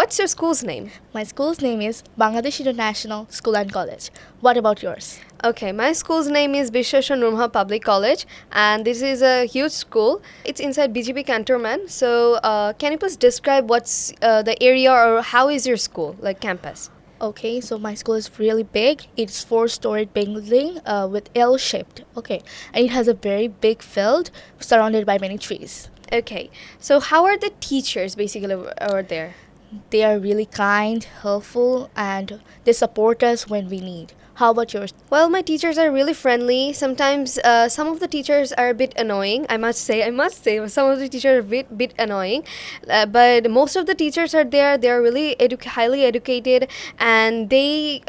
what's your school's name? My school's name is Bangladesh International School and College. What about yours? Okay, my school's name is Bishweshwar Nurma Public College, and this is a huge school. It's inside BGP Cantonment. So, can you please describe what's the area or how is your school, like campus? Okay, so my school is really big. It's four-storied building with L-shaped. Okay, and it has a very big field surrounded by many trees. Okay, so how are the teachers basically over there? They are really kind, helpful, and they support us when we need. How about yours? Well, my teachers are really friendly. Sometimes some of the teachers are a bit annoying. I must say, some of the teachers are a bit annoying. But most of the teachers are there. They are really highly educated, and they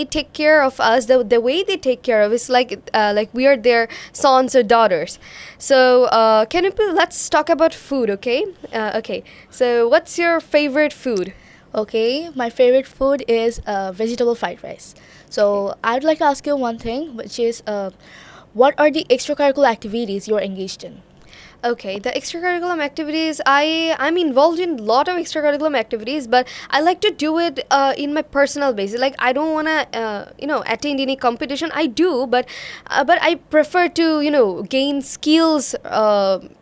take care of us. The way they take care of us, like we are their sons or daughters. So can you please, let's talk about food, okay? Okay. So what's your favorite food? Okay, my favorite food is vegetable fried rice. So I'd like to ask you one thing, which is what are the extracurricular activities you're engaged in? Okay, the extracurriculum activities, I'm involved in a lot of extracurriculum activities, but I like to do it in my personal basis. Like I don't wanna attend any competition. I do, but I prefer to gain skills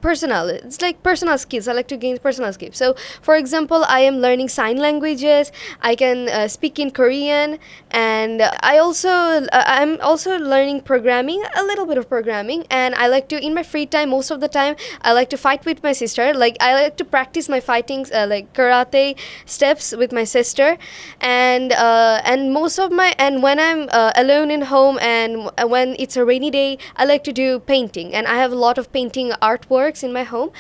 personal. It's like personal skills. I like to gain personal skills. So for example, I am learning sign languages. I can speak in Korean, and I'm also learning programming, a little bit of programming, and I like to in my free time most of the time. I like to fight with my sister. Like I like to practice my fighting, like karate steps with my sister, and when I'm alone in home and when it's a rainy day, I like to do painting, and I have a lot of painting artworks in my home.